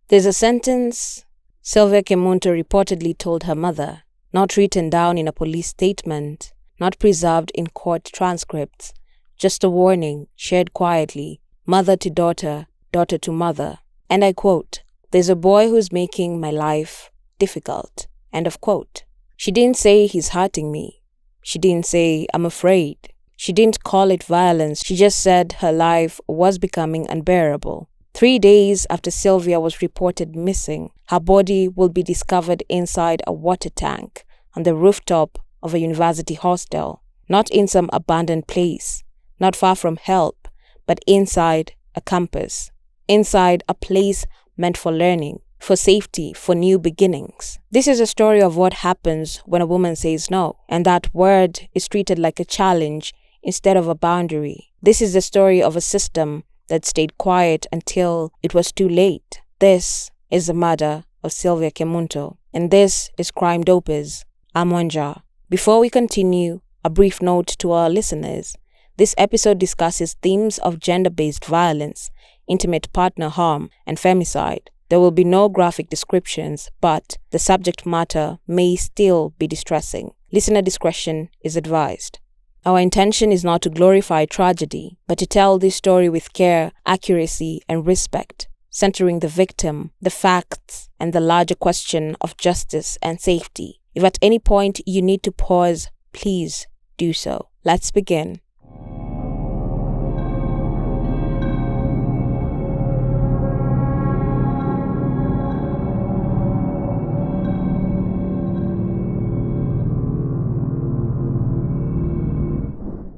There's a sentence Sylvia Kemunto reportedly told her mother, not written down in a police statement, not preserved in court transcripts, just a warning shared quietly, mother to daughter, daughter to mother. And I quote, "There's a boy who's making my life difficult." End of quote. She didn't say he's hurting me. She didn't say I'm afraid. She didn't call it violence. She just said her life was becoming unbearable. 3 days after Sylvia was reported missing, her body will be discovered inside a water tank on the rooftop of a university hostel, not in some abandoned place, not far from help, but inside a campus, inside a place meant for learning, for safety, for new beginnings. This is a story of what happens when a woman says no, and that word is treated like a challenge instead of a boundary. This is the story of a system that stayed quiet until it was too late. This is the murder of Sylvia Kemunto, and this is Crime Dopers. I'm Wanja. Before we continue, a brief note to our listeners. This episode discusses themes of gender-based violence, intimate partner harm, and femicide. There will be no graphic descriptions, but the subject matter may still be distressing. Listener discretion is advised. Our intention is not to glorify tragedy, but to tell this story with care, accuracy, and respect, centering the victim, the facts, and the larger question of justice and safety. If at any point you need to pause, please do so. Let's begin.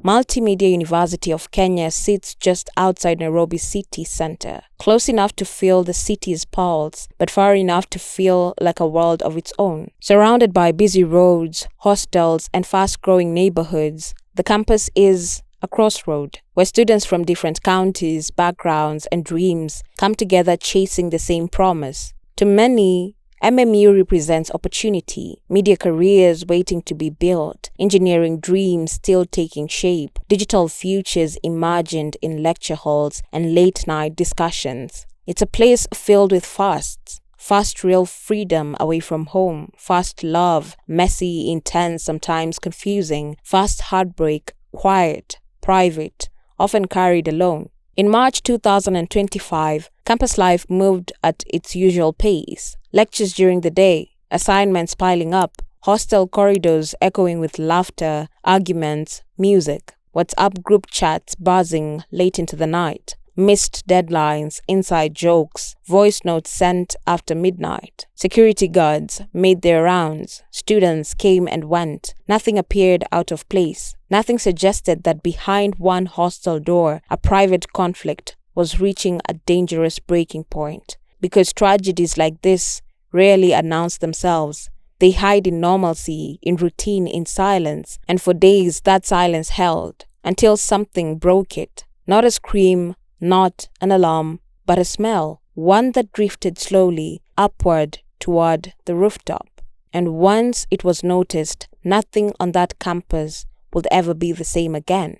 Multimedia University of Kenya sits just outside Nairobi city center, close enough to feel the city's pulse, but far enough to feel like a world of its own. Surrounded by busy roads, hostels, and fast-growing neighborhoods, the campus is a crossroad where students from different counties, backgrounds, and dreams come together chasing the same promise. To many, MMU represents opportunity, media careers waiting to be built, engineering dreams still taking shape, digital futures imagined in lecture halls and late-night discussions. It's a place filled with firsts. Fast real freedom away from home, fast love, messy, intense, sometimes confusing, fast heartbreak, quiet, private, often carried alone. In March 2025, campus life moved at its usual pace. Lectures during the day, assignments piling up, hostel corridors echoing with laughter, arguments, music, WhatsApp group chats buzzing late into the night, missed deadlines, inside jokes, voice notes sent after midnight. Security guards made their rounds. Students came and went. Nothing appeared out of place. Nothing suggested that behind one hostel door, a private conflict was reaching a dangerous breaking point. Because tragedies like this rarely announce themselves. They hide in normalcy, in routine, in silence, and for days that silence held, until something broke it. Not a scream, not an alarm, but a smell, one that drifted slowly upward toward the rooftop. And once it was noticed, nothing on that campus would ever be the same again.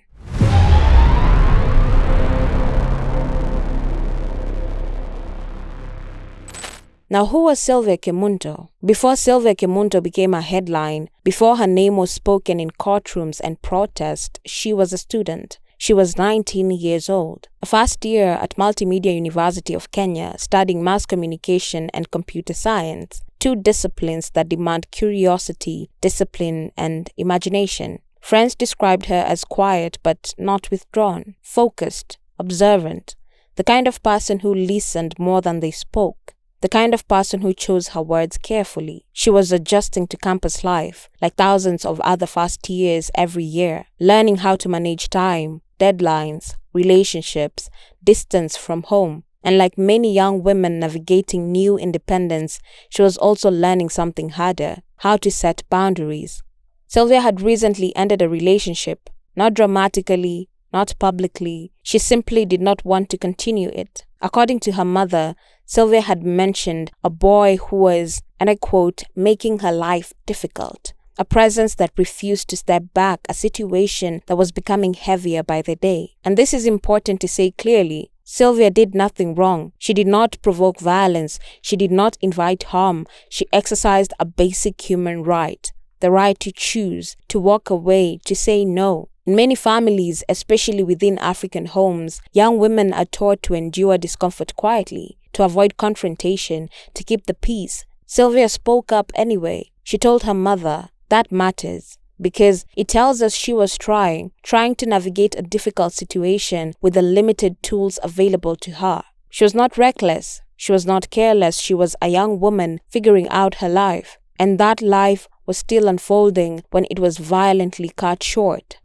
Now, who was Sylvia Kemunto? Before Sylvia Kemunto became a headline, before her name was spoken in courtrooms and protest, she was a student. She was 19 years old, a first year at Multimedia University of Kenya, studying mass communication and computer science, two disciplines that demand curiosity, discipline, and imagination. Friends described her as quiet but not withdrawn, focused, observant, the kind of person who listened more than they spoke. The kind of person who chose her words carefully. She was adjusting to campus life, like thousands of other first years every year, learning how to manage time, deadlines, relationships, distance from home. And like many young women navigating new independence, she was also learning something harder, how to set boundaries. Sylvia had recently ended a relationship, not dramatically, not publicly. She simply did not want to continue it. According to her mother, Sylvia had mentioned a boy who was, and I quote, making her life difficult. A presence that refused to step back, a situation that was becoming heavier by the day. And this is important to say clearly. Sylvia did nothing wrong. She did not provoke violence. She did not invite harm. She exercised a basic human right, the right to choose, to walk away, to say no. In many families, especially within African homes, young women are taught to endure discomfort quietly, to avoid confrontation, to keep the peace. Sylvia spoke up anyway. She told her mother, that matters, because it tells us she was trying to navigate a difficult situation with the limited tools available to her. She was not reckless. She was not careless. She was a young woman figuring out her life. And that life was still unfolding when it was violently cut short.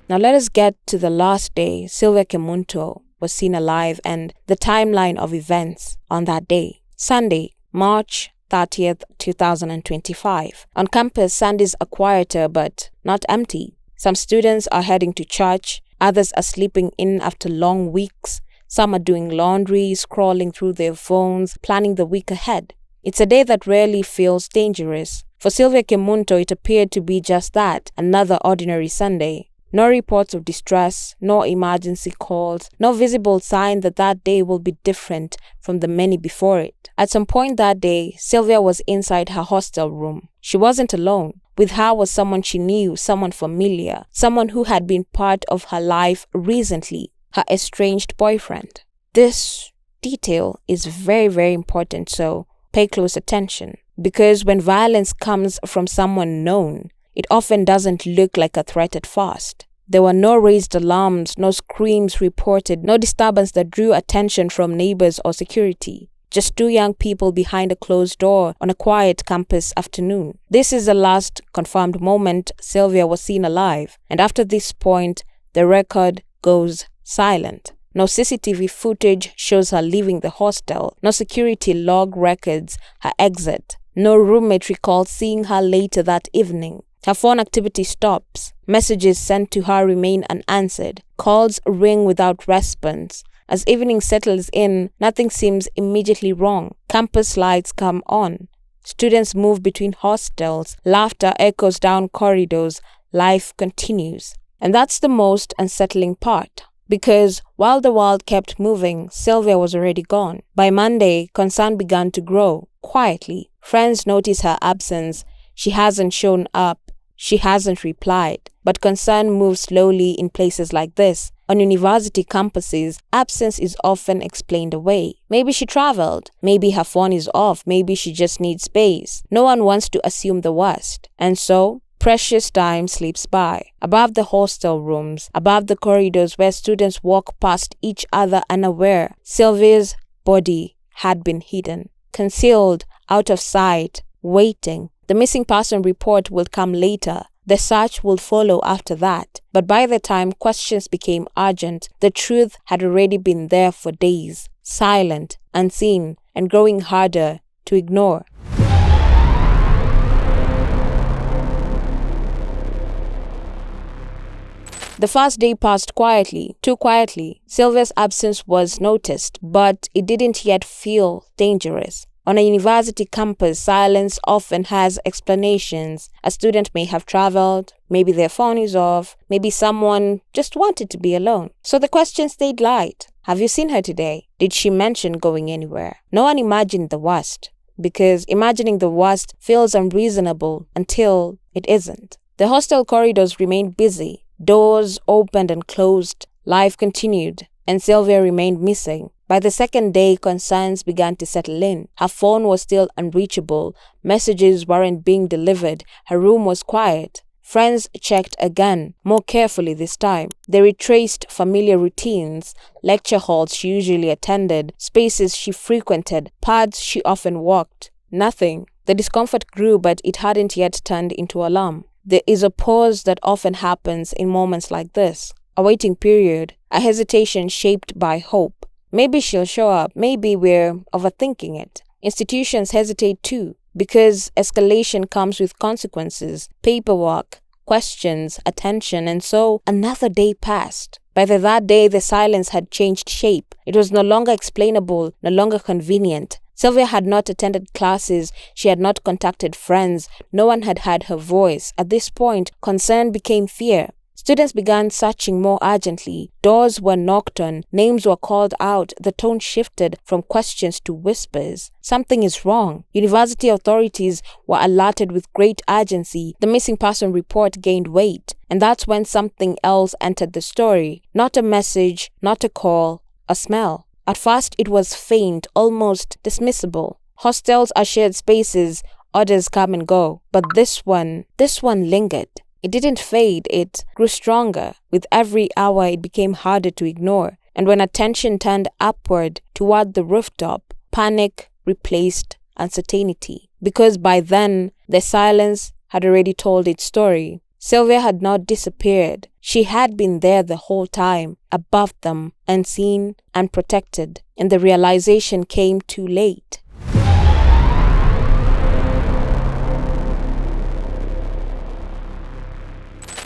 Now let us get to the last day Sylvia Kemunto was seen alive and the timeline of events on that day. Sunday, March 30th, 2025. On campus, Sundays are quieter but not empty. Some students are heading to church, others are sleeping in after long weeks, some are doing laundry, scrolling through their phones, planning the week ahead. It's a day that rarely feels dangerous. For Sylvia Kemunto, it appeared to be just that, another ordinary Sunday. No reports of distress, no emergency calls, no visible sign that that day will be different from the many before it. At some point that day, Sylvia was inside her hostel room. She wasn't alone. With her was someone she knew, someone familiar, someone who had been part of her life recently, her estranged boyfriend. This detail is very, very important, so pay close attention. Because when violence comes from someone known, it often doesn't look like a threat at first. There were no raised alarms, no screams reported, no disturbance that drew attention from neighbors or security. Just two young people behind a closed door on a quiet campus afternoon. This is the last confirmed moment Sylvia was seen alive, and after this point, the record goes silent. No CCTV footage shows her leaving the hostel, no security log records her exit, no roommate recalls seeing her later that evening. Her phone activity stops. Messages sent to her remain unanswered. Calls ring without response. As evening settles in, nothing seems immediately wrong. Campus lights come on. Students move between hostels. Laughter echoes down corridors. Life continues. And that's the most unsettling part. Because while the world kept moving, Sylvia was already gone. By Monday, concern began to grow, quietly. Friends notice her absence. She hasn't shown up. She hasn't replied. But concern moves slowly in places like this. On university campuses, absence is often explained away. Maybe she traveled. Maybe her phone is off. Maybe she just needs space. No one wants to assume the worst. And so, precious time slips by. Above the hostel rooms, above the corridors where students walk past each other unaware, Sylvia's body had been hidden, concealed, out of sight, waiting. The missing person report will come later. The search will follow after that. But by the time questions became urgent, the truth had already been there for days, silent, unseen, and growing harder to ignore. The first day passed quietly, too quietly. Sylvia's absence was noticed, but it didn't yet feel dangerous. On a university campus, silence often has explanations. A student may have traveled, maybe their phone is off, maybe someone just wanted to be alone. So the question stayed light. Have you seen her today? Did she mention going anywhere? No one imagined the worst, because imagining the worst feels unreasonable until it isn't. The hostel corridors remained busy. Doors opened and closed. Life continued, and Sylvia remained missing. By the second day, concerns began to settle in. Her phone was still unreachable. Messages weren't being delivered. Her room was quiet. Friends checked again, more carefully this time. They retraced familiar routines, lecture halls she usually attended, spaces she frequented, paths she often walked. Nothing. The discomfort grew, but it hadn't yet turned into alarm. There is a pause that often happens in moments like this. A waiting period, a hesitation shaped by hope. Maybe she'll show up. Maybe we're overthinking it. Institutions hesitate too, because escalation comes with consequences, paperwork, questions, attention, and so another day passed. By that day, the silence had changed shape. It was no longer explainable, no longer convenient. Sylvia had not attended classes, she had not contacted friends, no one had heard her voice. At this point, concern became fear. Students began searching more urgently. Doors were knocked on, names were called out, the tone shifted from questions to whispers. Something is wrong. University authorities were alerted with great urgency. The missing person report gained weight. And that's when something else entered the story. Not a message, not a call, a smell. At first, it was faint, almost dismissible. Hostels are shared spaces, others come and go. But this one lingered. It didn't fade, it grew stronger. With every hour, it became harder to ignore. And when attention turned upward toward the rooftop, panic replaced uncertainty. Because by then, the silence had already told its story. Sylvia had not disappeared. She had been there the whole time, above them, unseen and protected. And the realization came too late.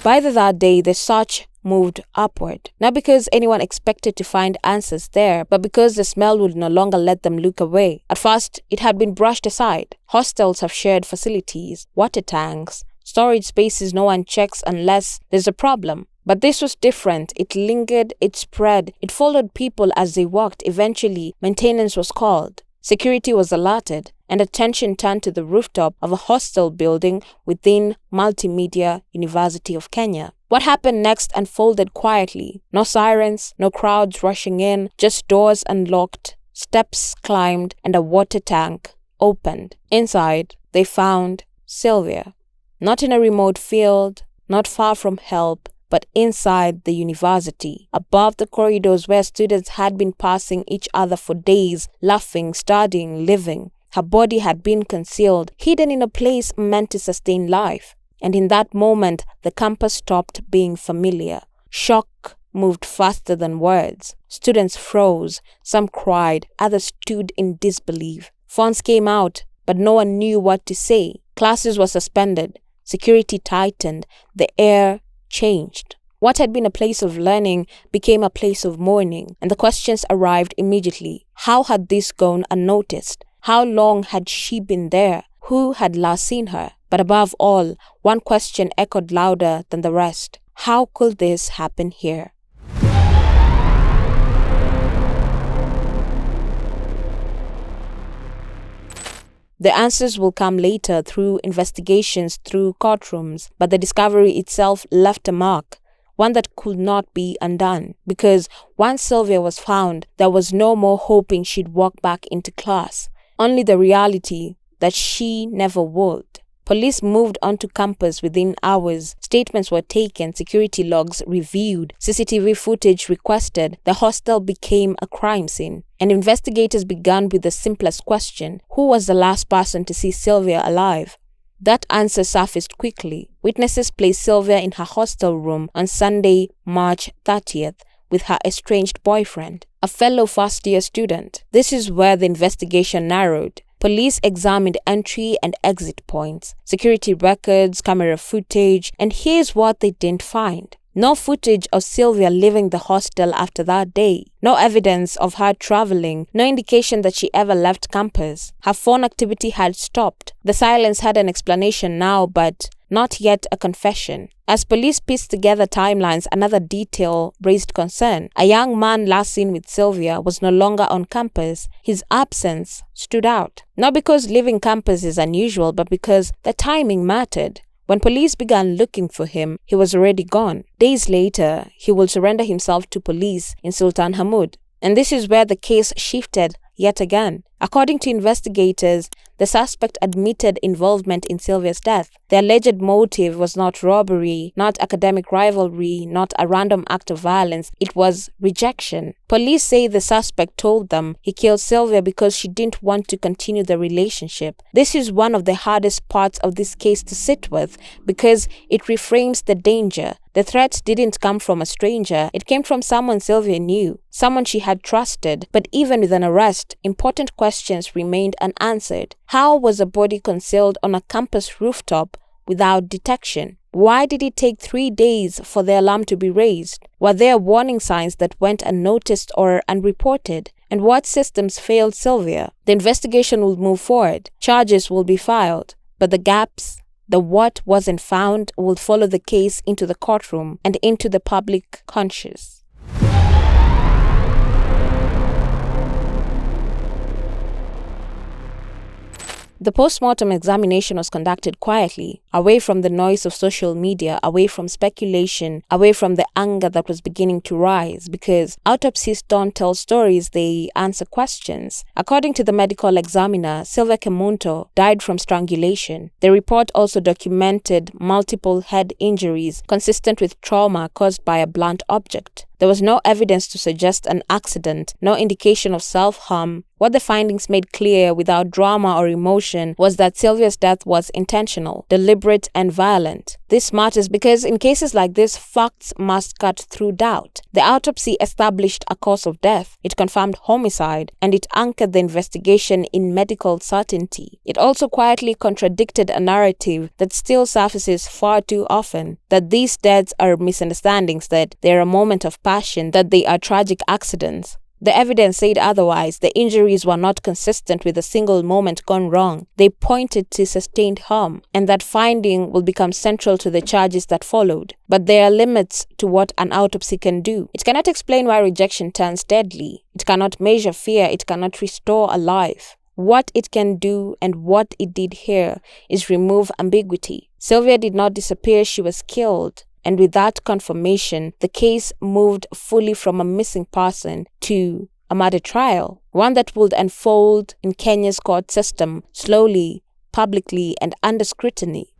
By the third day, the search moved upward. Not because anyone expected to find answers there, but because the smell would no longer let them look away. At first, it had been brushed aside. Hostels have shared facilities, water tanks, storage spaces no one checks unless there's a problem. But this was different. It lingered, it spread, it followed people as they walked. Eventually, maintenance was called. Security was alerted, and attention turned to the rooftop of a hostel building within Multimedia University of Kenya. What happened next unfolded quietly. No sirens, no crowds rushing in, just doors unlocked, steps climbed, and a water tank opened. Inside, they found Sylvia. Not in a remote field, not far from help, but inside the university, above the corridors where students had been passing each other for days, laughing, studying, living. Her body had been concealed, hidden in a place meant to sustain life. And in that moment, the campus stopped being familiar. Shock moved faster than words. Students froze, some cried, others stood in disbelief. Phones came out, but no one knew what to say. Classes were suspended, security tightened, the air changed. What had been a place of learning became a place of mourning, and the questions arrived immediately. How had this gone unnoticed? How long had she been there? Who had last seen her? But above all, one question echoed louder than the rest. How could this happen here? The answers will come later through investigations, through courtrooms, but the discovery itself left a mark, one that could not be undone. Because once Sylvia was found, there was no more hoping she'd walk back into class, only the reality that she never would. Police moved onto campus within hours. Statements were taken, security logs reviewed, CCTV footage requested. The hostel became a crime scene. And investigators began with the simplest question: who was the last person to see Sylvia alive? That answer surfaced quickly. Witnesses placed Sylvia in her hostel room on Sunday, March 30th, with her estranged boyfriend, a fellow first-year student. This is where the investigation narrowed. Police examined entry and exit points, security records, camera footage, and here's what they didn't find. No footage of Sylvia leaving the hostel after that day. No evidence of her traveling. No indication that she ever left campus. Her phone activity had stopped. The silence had an explanation now, but not yet a confession. As police pieced together timelines, another detail raised concern. A young man last seen with Sylvia was no longer on campus. His absence stood out. Not because leaving campus is unusual, but because the timing mattered. When police began looking for him, he was already gone. Days later, he will surrender himself to police in Sultan Hamoud. And this is where the case shifted yet again. According to investigators, the suspect admitted involvement in Sylvia's death. The alleged motive was not robbery, not academic rivalry, not a random act of violence. It was rejection. Police say the suspect told them he killed Sylvia because she didn't want to continue the relationship. This is one of the hardest parts of this case to sit with because it reframes the danger. The threat didn't come from a stranger. It came from someone Sylvia knew, someone she had trusted. But even with an arrest, important questions remained unanswered. How was a body concealed on a campus rooftop without detection? Why did it take 3 days for the alarm to be raised? Were there warning signs that went unnoticed or unreported? And what systems failed Sylvia? The investigation will move forward. Charges will be filed. But the gaps, the what wasn't found, will follow the case into the courtroom and into the public conscious. The post-mortem examination was conducted quietly, away from the noise of social media, away from speculation, away from the anger that was beginning to rise, because autopsies don't tell stories, they answer questions. According to the medical examiner, Sylvia Kemunto died from strangulation. The report also documented multiple head injuries consistent with trauma caused by a blunt object. There was no evidence to suggest an accident, no indication of self-harm. What the findings made clear without drama or emotion was that Sylvia's death was intentional, deliberate, and violent. This matters because in cases like this, facts must cut through doubt. The autopsy established a cause of death, it confirmed homicide, and it anchored the investigation in medical certainty. It also quietly contradicted a narrative that still surfaces far too often, that these deaths are misunderstandings, that they're a moment of passion, that they are tragic accidents. The evidence said otherwise. The injuries were not consistent with a single moment gone wrong. They pointed to sustained harm, and that finding will become central to the charges that followed. But there are limits to what an autopsy can do. It cannot explain why rejection turns deadly. It cannot measure fear. It cannot restore a life. What it can do and what it did here is remove ambiguity. Sylvia did not disappear, she was killed. And with that confirmation, the case moved fully from a missing person to a murder trial, one that would unfold in Kenya's court system, slowly, publicly, and under scrutiny.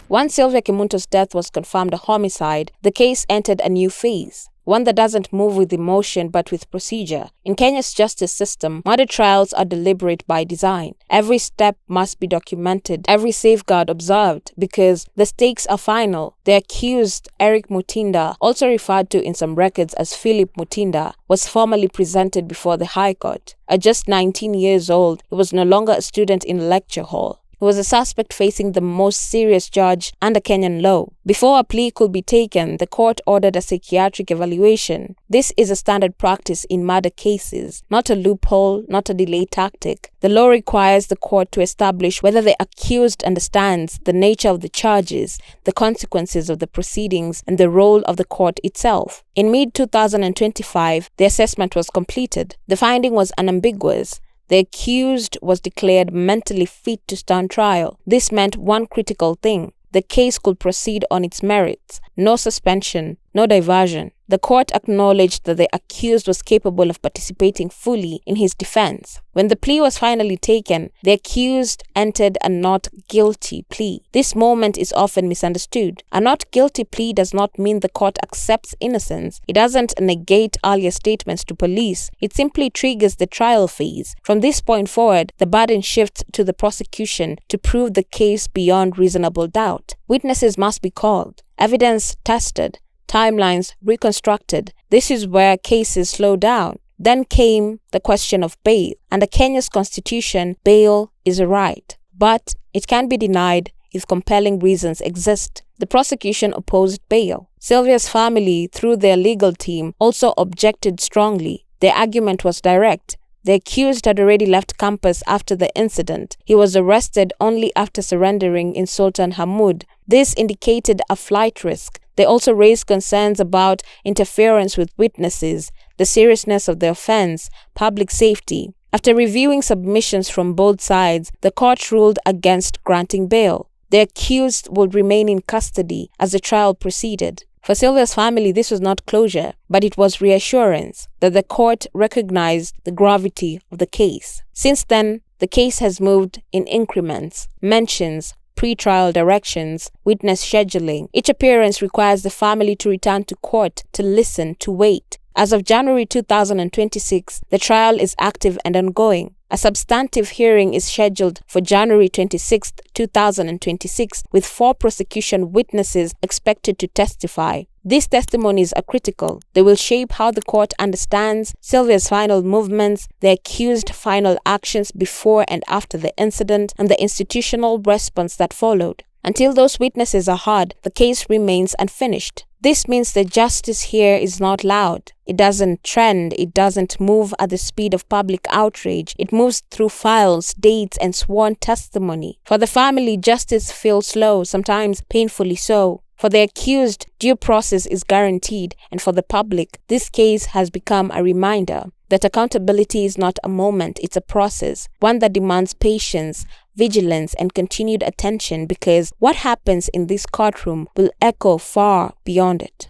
Once Sylvia Kemunto's death was confirmed a homicide, the case entered a new phase. One that doesn't move with emotion but with procedure. In Kenya's justice system, murder trials are deliberate by design. Every step must be documented, every safeguard observed, because the stakes are final. The accused, Eric Matinda, also referred to in some records as Philip Matinda, was formally presented before the High Court. At just 19 years old, he was no longer a student in a lecture hall. He was a suspect facing the most serious charge under Kenyan law. Before a plea could be taken, the court ordered a psychiatric evaluation. This is a standard practice in murder cases, not a loophole, not a delay tactic. The law requires the court to establish whether the accused understands the nature of the charges, the consequences of the proceedings, and the role of the court itself. In mid-2025, the assessment was completed. The finding was unambiguous. The accused was declared mentally fit to stand trial. This meant one critical thing. The case could proceed on its merits. No suspension, no diversion. The court acknowledged that the accused was capable of participating fully in his defense. When the plea was finally taken, the accused entered a not guilty plea. This moment is often misunderstood. A not guilty plea does not mean the court accepts innocence. It doesn't negate earlier statements to police. It simply triggers the trial phase. From this point forward, the burden shifts to the prosecution to prove the case beyond reasonable doubt. Witnesses must be called, evidence tested, timelines reconstructed. This is where cases slow down. Then came the question of bail. Under Kenya's constitution, bail is a right, but it can be denied if compelling reasons exist. The prosecution opposed bail. Sylvia's family, through their legal team, also objected strongly. Their argument was direct. The accused had already left campus after the incident. He was arrested only after surrendering in Sultan Hamoud. This indicated a flight risk. They also raised concerns about interference with witnesses, the seriousness of the offense, public safety. After reviewing submissions from both sides, the court ruled against granting bail. The accused would remain in custody as the trial proceeded. For Sylvia's family, this was not closure, but it was reassurance that the court recognized the gravity of the case. Since then, the case has moved in increments, mentions, pre-trial directions, witness scheduling. Each appearance requires the family to return to court, to listen, to wait. As of January 2026, the trial is active and ongoing. A substantive hearing is scheduled for January 26, 2026, with 4 prosecution witnesses expected to testify. These testimonies are critical. They will shape how the court understands Sylvia's final movements, the accused's final actions before and after the incident, and the institutional response that followed. Until those witnesses are heard, the case remains unfinished. This means that justice here is not loud. It doesn't trend. It doesn't move at the speed of public outrage. It moves through files, dates, and sworn testimony. For the family, justice feels slow, sometimes painfully so. For the accused, due process is guaranteed, and for the public, this case has become a reminder that accountability is not a moment, it's a process, one that demands patience, vigilance, and continued attention, because what happens in this courtroom will echo far beyond it.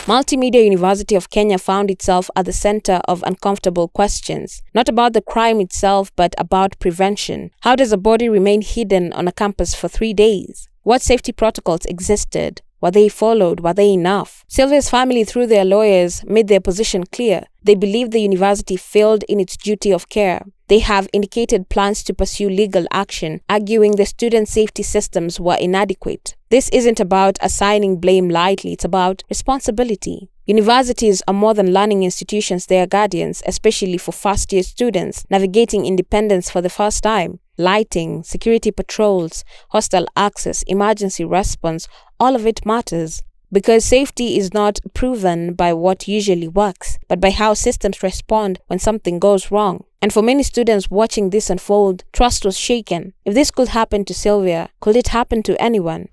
Multimedia University of Kenya found itself at the center of uncomfortable questions, not about the crime itself, but about prevention. How does a body remain hidden on a campus for 3 days? What safety protocols existed? Were they followed? Were they enough? Sylvia's family, through their lawyers, made their position clear. They believe the university failed in its duty of care. They have indicated plans to pursue legal action, arguing the student safety systems were inadequate. This isn't about assigning blame lightly, it's about responsibility. Universities are more than learning institutions, they are guardians, especially for first-year students navigating independence for the first time. Lighting, security patrols, hostel access, emergency response, all of it matters. Because safety is not proven by what usually works, but by how systems respond when something goes wrong. And for many students watching this unfold, trust was shaken. If this could happen to Sylvia, could it happen to anyone?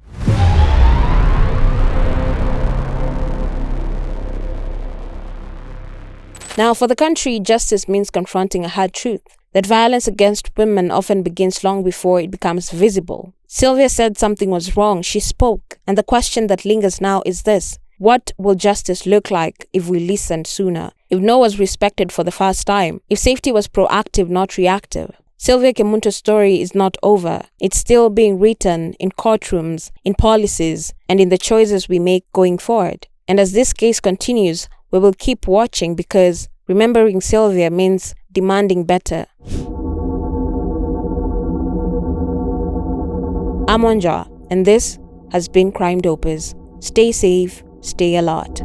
Now, for the country, justice means confronting a hard truth, that violence against women often begins long before it becomes visible. Sylvia said something was wrong. She spoke. And the question that lingers now is this: what will justice look like if we listened sooner? If no was respected for the first time? If safety was proactive, not reactive? Sylvia Kemunto's story is not over. It's still being written in courtrooms, in policies, and in the choices we make going forward. And as this case continues, we will keep watching, because remembering Sylvia means demanding better. I'm Wanja, and this has been Crime Dopers. Stay safe, stay alert.